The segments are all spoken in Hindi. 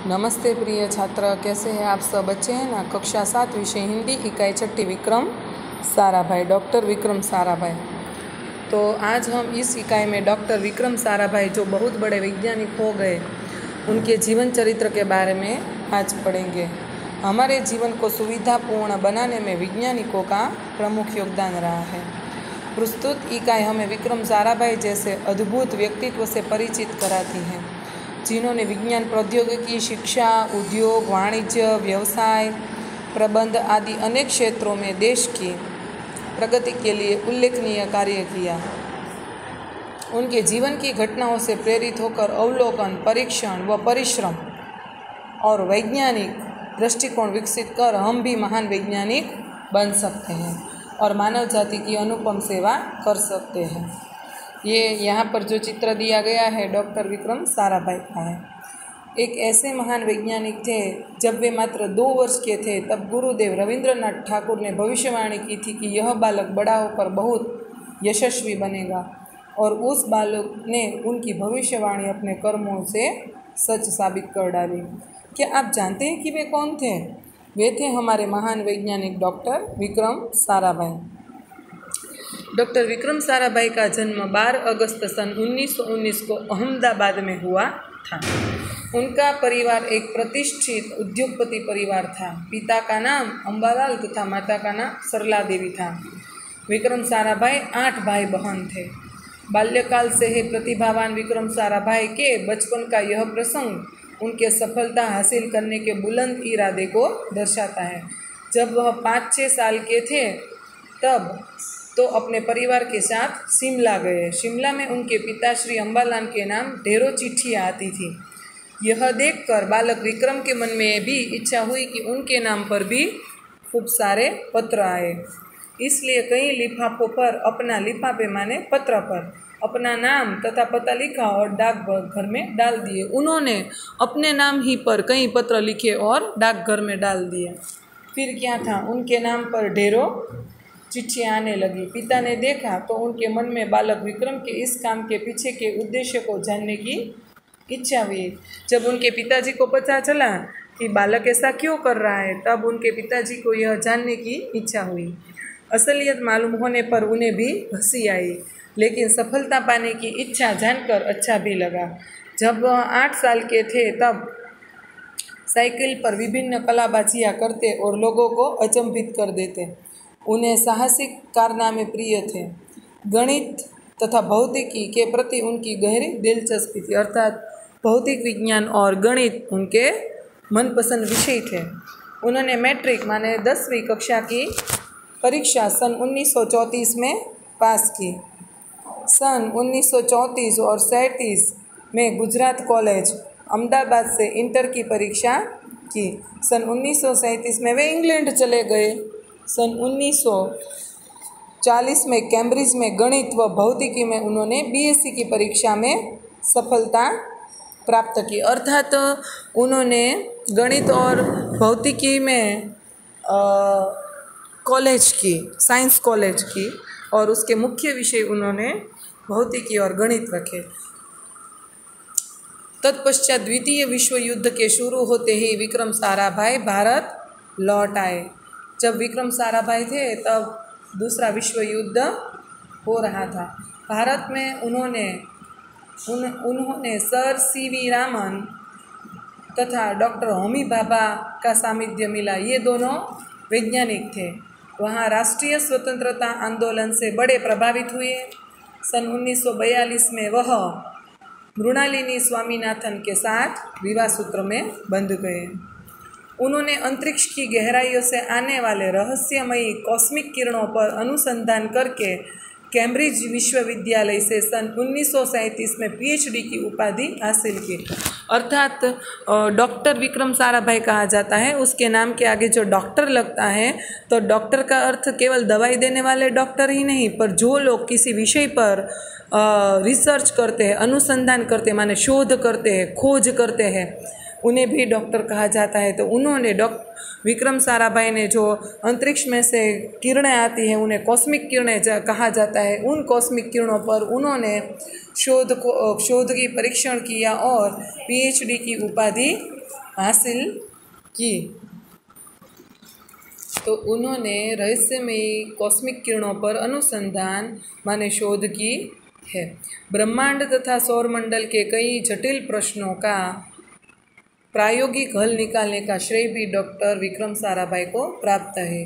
नमस्ते प्रिय छात्र, कैसे हैं आप सब? बच्चे हैं ना। कक्षा 7 विषय हिंदी इकाई 6 विक्रम साराभाई, डॉक्टर विक्रम साराभाई। तो आज हम इस इकाई में डॉक्टर विक्रम साराभाई जो बहुत बड़े वैज्ञानिक हो गए, उनके जीवन चरित्र के बारे में आज पढ़ेंगे। हमारे जीवन को सुविधापूर्ण बनाने में वैज्ञानिकों का प्रमुख योगदान रहा है। प्रस्तुत इकाई हमें विक्रम साराभाई जैसे अद्भुत व्यक्तित्व से परिचित कराती है, जिन्होंने विज्ञान, प्रौद्योगिकी, शिक्षा, उद्योग, वाणिज्य, व्यवसाय, प्रबंध आदि अनेक क्षेत्रों में देश की प्रगति के लिए उल्लेखनीय कार्य किया। उनके जीवन की घटनाओं से प्रेरित होकर अवलोकन, परीक्षण व परिश्रम और वैज्ञानिक दृष्टिकोण विकसित कर हम भी महान वैज्ञानिक बन सकते हैं और मानव जाति की अनुपम सेवा कर सकते हैं। ये यहाँ पर जो चित्र दिया गया है डॉक्टर विक्रम साराभाई का है। एक ऐसे महान वैज्ञानिक थे, जब वे मात्र 2 वर्ष के थे तब गुरुदेव रविंद्रनाथ ठाकुर ने भविष्यवाणी की थी कि यह बालक बड़ा होकर बहुत यशस्वी बनेगा, और उस बालक ने उनकी भविष्यवाणी अपने कर्मों से सच साबित कर डाली। क्या आप जानते हैं कि वे कौन थे? वे थे हमारे महान वैज्ञानिक डॉक्टर विक्रम साराभाई। डॉक्टर विक्रम साराभाई का जन्म 12 अगस्त सन 1919 को अहमदाबाद में हुआ था। उनका परिवार एक प्रतिष्ठित उद्योगपति परिवार था। पिता का नाम अंबालाल तथा माता का नाम सरला देवी था। विक्रम साराभाई 8 भाई बहन थे। बाल्यकाल से ही प्रतिभावान विक्रम साराभाई के बचपन का यह प्रसंग उनके सफलता हासिल करने के बुलंद इरादे को दर्शाता है। जब वह 5-6 साल के थे तब तो अपने परिवार के साथ शिमला गए। शिमला में उनके पिता श्री अंबालाल के नाम ढेरों चिट्ठियाँ आती थी। यह देखकर बालक विक्रम के मन में भी इच्छा हुई कि उनके नाम पर भी खूब सारे पत्र आए। इसलिए कई लिफाफों पर अपना लिफाफे माने पत्र पर अपना नाम तथा पता लिखा और डाकघर में डाल दिए। उन्होंने अपने नाम ही पर कई पत्र लिखे और डाकघर में डाल दिए। फिर क्या था, उनके नाम पर ढेरों चिट्ठियाँ आने लगी। पिता ने देखा तो उनके मन में बालक विक्रम के इस काम के पीछे के उद्देश्य को जानने की इच्छा हुई। जब उनके पिताजी को पता चला कि बालक ऐसा क्यों कर रहा है, तब उनके पिताजी को यह जानने की इच्छा हुई। असलियत मालूम होने पर उन्हें भी हंसी आई, लेकिन सफलता पाने की इच्छा जानकर अच्छा भी लगा। जब वह 8 साल के थे तब साइकिल पर विभिन्न कलाबाजियाँ करते और लोगों को अचंभित कर देते। उन्हें साहसिक कारनामे प्रिय थे। गणित तथा भौतिकी के प्रति उनकी गहरी दिलचस्पी थी, अर्थात भौतिक विज्ञान और गणित उनके मनपसंद विषय थे। उन्होंने मैट्रिक माने 10वीं कक्षा की परीक्षा सन 1934 में पास की। सन 1934 और 37 में गुजरात कॉलेज अहमदाबाद से इंटर की परीक्षा की। सन 1937 में वे इंग्लैंड चले गए। सन 1940 में कैम्ब्रिज में गणित व भौतिकी में उन्होंने बीएससी की परीक्षा में सफलता प्राप्त की, अर्थात उन्होंने गणित और भौतिकी में कॉलेज की, साइंस कॉलेज की, और उसके मुख्य विषय उन्होंने भौतिकी और गणित रखे। तत्पश्चात द्वितीय विश्व युद्ध के शुरू होते ही विक्रम साराभाई भारत लौट आए। जब विक्रम साराभाई थे तब दूसरा विश्व युद्ध हो रहा था। भारत में उन्होंने सर सीवी रामन तथा डॉक्टर होमी भाभा का सानिध्य मिला। ये दोनों वैज्ञानिक थे। वहाँ राष्ट्रीय स्वतंत्रता आंदोलन से बड़े प्रभावित हुए। सन 1942 में वह मृणालिनी स्वामीनाथन के साथ विवाह सूत्र में बंध गए। उन्होंने अंतरिक्ष की गहराइयों से आने वाले रहस्यमयी कॉस्मिक किरणों पर अनुसंधान करके कैम्ब्रिज विश्वविद्यालय से सन 1937 में पीएचडी की उपाधि हासिल की। अर्थात डॉक्टर विक्रम साराभाई कहा जाता है, उसके नाम के आगे जो डॉक्टर लगता है तो डॉक्टर का अर्थ केवल दवाई देने वाले डॉक्टर ही नहीं, पर जो लोग किसी विषय पर रिसर्च करते हैं, अनुसंधान करते हैं, माने शोध करते हैं, खोज करते हैं, उन्हें भी डॉक्टर कहा जाता है। तो उन्होंने विक्रम साराभाई ने जो अंतरिक्ष में से किरणें आती हैं उन्हें कॉस्मिक किरणें कहा जाता है। उन कॉस्मिक किरणों पर उन्होंने शोध की परीक्षण किया और पीएचडी की उपाधि हासिल की। तो उन्होंने रहस्यमयी कॉस्मिक किरणों पर अनुसंधान माने शोध की है। ब्रह्मांड तथा सौरमंडल के कई जटिल प्रश्नों का प्रायोगिक हल निकालने का श्रेय भी डॉक्टर विक्रम साराभाई को प्राप्त है।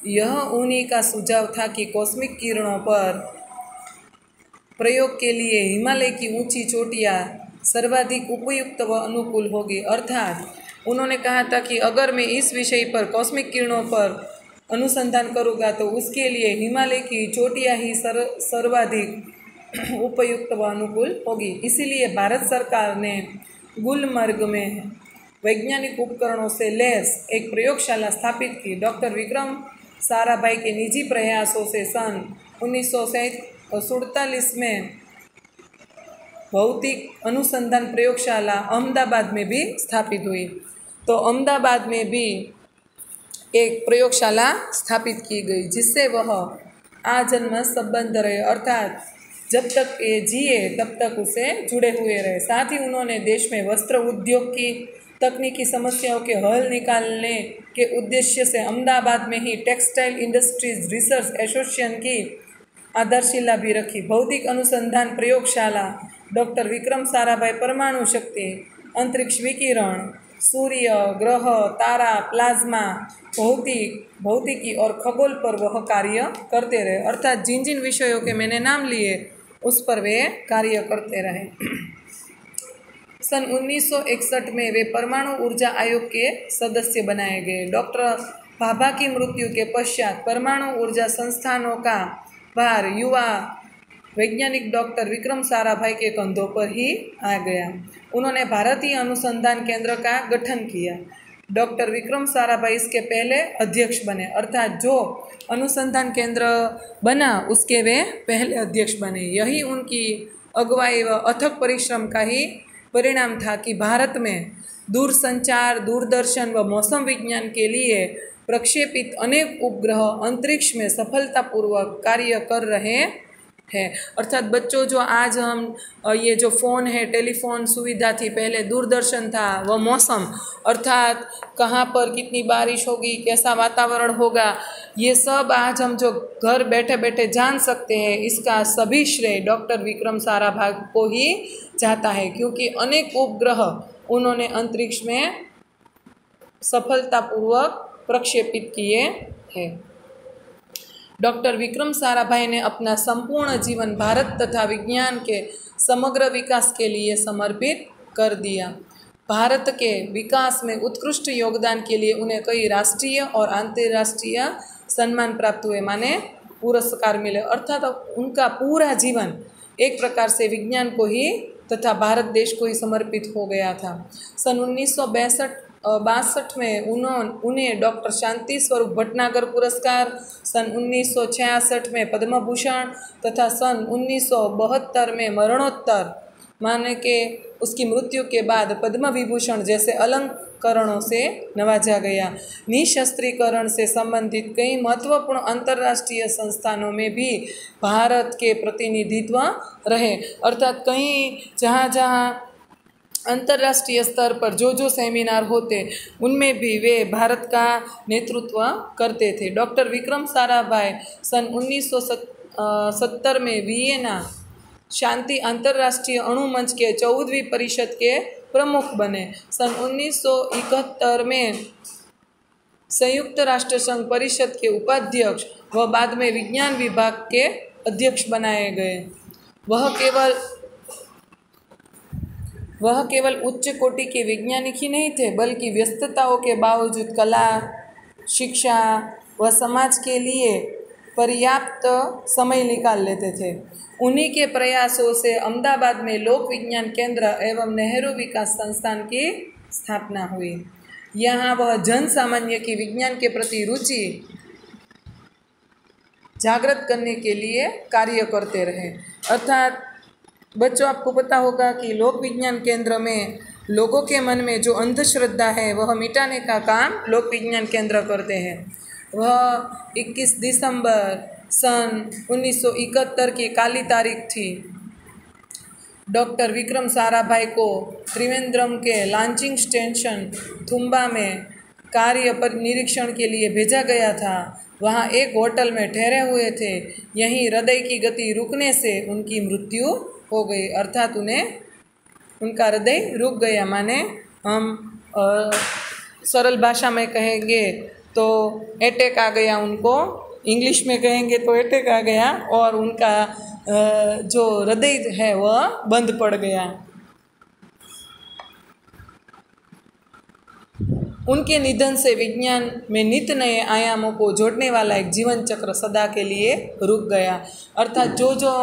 यह उन्हीं का सुझाव था कि कॉस्मिक किरणों पर प्रयोग के लिए हिमालय की ऊंची चोटियाँ सर्वाधिक उपयुक्त व अनुकूल होगी। अर्थात उन्होंने कहा था कि अगर मैं इस विषय पर कॉस्मिक किरणों पर अनुसंधान करूँगा तो उसके लिए हिमालय की चोटियाँ ही सर्वाधिक उपयुक्त व अनुकूल होगी। इसीलिए भारत सरकार ने गुलमर्ग में वैज्ञानिक उपकरणों से लैस एक प्रयोगशाला स्थापित की। डॉक्टर विक्रम साराभाई के निजी प्रयासों से सन 1947 में भौतिक अनुसंधान प्रयोगशाला अहमदाबाद में भी स्थापित हुई। तो अहमदाबाद में भी एक प्रयोगशाला स्थापित की गई जिससे वह आजन्म संबंध रहे, अर्थात जब तक ये जिए तब तक उसे जुड़े हुए रहे। साथ ही उन्होंने देश में वस्त्र उद्योग की तकनीकी समस्याओं के हल निकालने के उद्देश्य से अहमदाबाद में ही टेक्सटाइल इंडस्ट्रीज रिसर्च एसोसिएशन की आधारशिला भी रखी। भौतिक अनुसंधान प्रयोगशाला डॉक्टर विक्रम साराभाई परमाणु शक्ति, अंतरिक्ष विकिरण, सूर्य, ग्रह, तारा, प्लाज्मा, भौतिकी और खगोल पर वह कार्य करते रहे। अर्थात जिन जिन विषयों के मैंने नाम लिए उस पर वे कार्य करते रहे। सन 1961 में वे परमाणु ऊर्जा आयोग के सदस्य बनाए गए। डॉक्टर भाभा की मृत्यु के पश्चात परमाणु ऊर्जा संस्थानों का भार युवा वैज्ञानिक डॉक्टर विक्रम साराभाई के कंधों पर ही आ गया। उन्होंने भारतीय अनुसंधान केंद्र का गठन किया। डॉक्टर विक्रम साराभाई इसके पहले अध्यक्ष बने, अर्थात जो अनुसंधान केंद्र बना उसके वे पहले अध्यक्ष बने। यही उनकी अगुवाई व अथक परिश्रम का ही परिणाम था कि भारत में दूरसंचार, दूरदर्शन व मौसम विज्ञान के लिए प्रक्षेपित अनेक उपग्रह अंतरिक्ष में सफलतापूर्वक कार्य कर रहे हैं। अर्थात बच्चों, जो आज हम ये जो फ़ोन है, टेलीफोन सुविधा थी, पहले दूरदर्शन था, वह मौसम अर्थात कहाँ पर कितनी बारिश होगी, कैसा वातावरण होगा, ये सब आज हम जो घर बैठे बैठे जान सकते हैं, इसका सभी श्रेय डॉक्टर विक्रम साराभाई को ही जाता है, क्योंकि अनेक उपग्रह उन्होंने अंतरिक्ष में सफलतापूर्वक प्रक्षेपित किए हैं। डॉक्टर विक्रम साराभाई ने अपना संपूर्ण जीवन भारत तथा विज्ञान के समग्र विकास के लिए समर्पित कर दिया। भारत के विकास में उत्कृष्ट योगदान के लिए उन्हें कई राष्ट्रीय और अंतर्राष्ट्रीय सम्मान प्राप्त हुए, माने पुरस्कार मिले। अर्थात उनका पूरा जीवन एक प्रकार से विज्ञान को ही तथा भारत देश को ही समर्पित हो गया था। सन 1962 में उन्हें डॉक्टर शांति स्वरूप भटनागर पुरस्कार, सन 1966 में पद्म भूषण तथा सन 1972 में मरणोत्तर माने के उसकी मृत्यु के बाद पद्म विभूषण जैसे अलंकरणों से नवाजा गया। निशस्त्रीकरण से संबंधित कई महत्वपूर्ण अंतर्राष्ट्रीय संस्थानों में भी भारत के प्रतिनिधित्व रहे, अर्थात कहीं जहाँ जहाँ अंतर्राष्ट्रीय स्तर पर जो सेमिनार होते उनमें भी वे भारत का नेतृत्व करते थे। डॉक्टर विक्रम साराभाई सन 1970 में वियना शांति अंतर्राष्ट्रीय अणु मंच के 14वीं परिषद के प्रमुख बने। सन 1971 में संयुक्त राष्ट्र संघ परिषद के उपाध्यक्ष व बाद में विज्ञान विभाग के अध्यक्ष बनाए गए। वह केवल उच्च कोटि के वैज्ञानिक ही नहीं थे, बल्कि व्यस्तताओं के बावजूद कला, शिक्षा व समाज के लिए पर्याप्त समय निकाल लेते थे। उन्हीं के प्रयासों से अहमदाबाद में लोक विज्ञान केंद्र एवं नेहरू विकास संस्थान की स्थापना हुई। यहाँ वह जन सामान्य की विज्ञान के प्रति रुचि जागृत करने के लिए कार्य करते रहे। अर्थात बच्चों, आपको पता होगा कि लोक विज्ञान केंद्र में लोगों के मन में जो अंधश्रद्धा है वह मिटाने का काम लोक विज्ञान केंद्र करते हैं। वह 21 दिसंबर सन 1971 की काली तारीख थी। डॉक्टर विक्रम साराभाई को त्रिवेंद्रम के लॉन्चिंग स्टेशन थुम्बा में कार्य पर निरीक्षण के लिए भेजा गया था। वहाँ एक होटल में ठहरे हुए थे। यहीं हृदय की गति रुकने से उनकी मृत्यु हो गई, अर्थात उनका हृदय रुक गया। माने हम सरल भाषा में कहेंगे तो अटैक आ गया उनको, इंग्लिश में कहेंगे तो अटैक आ गया और उनका जो हृदय है वह बंद पड़ गया। उनके निधन से विज्ञान में नित नए आयामों को जोड़ने वाला एक जीवन चक्र सदा के लिए रुक गया, अर्थात जो जो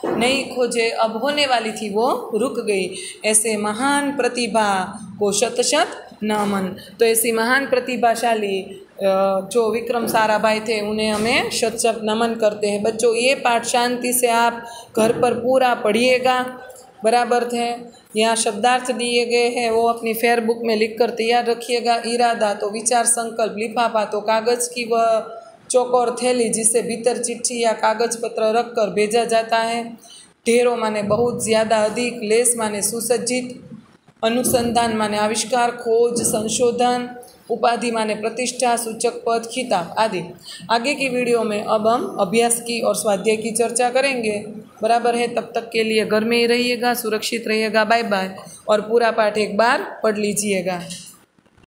नई खोजें अब होने वाली थी वो रुक गई। ऐसे महान प्रतिभा को शत शत नमन। तो ऐसी महान प्रतिभाशाली जो विक्रम साराभाई थे उन्हें हमें शत शत नमन करते हैं। बच्चों, ये पाठ शांति से आप घर पर पूरा पढ़िएगा, बराबर थे। यहाँ शब्दार्थ दिए गए हैं वो अपनी फेयर बुक में लिख कर तैयार रखिएगा। इरादा तो विचार संकल्प, लिफाफा तो कागज़ की वह चौकोर थैली जिसे भीतर चिट्ठी या कागज पत्र रख कर भेजा जाता है। ढेरों माने बहुत ज़्यादा, अधिक, लेस माने सुसज्जित, अनुसंधान माने आविष्कार, खोज, संशोधन, उपाधि माने प्रतिष्ठा, सूचक पद, खिताब आदि। आगे की वीडियो में अब हम अभ्यास की और स्वाध्याय की चर्चा करेंगे, बराबर है। तब तक के लिए घर में ही रहिएगा, सुरक्षित रहिएगा, बाय बाय। और पूरा पाठ एक बार पढ़ लीजिएगा।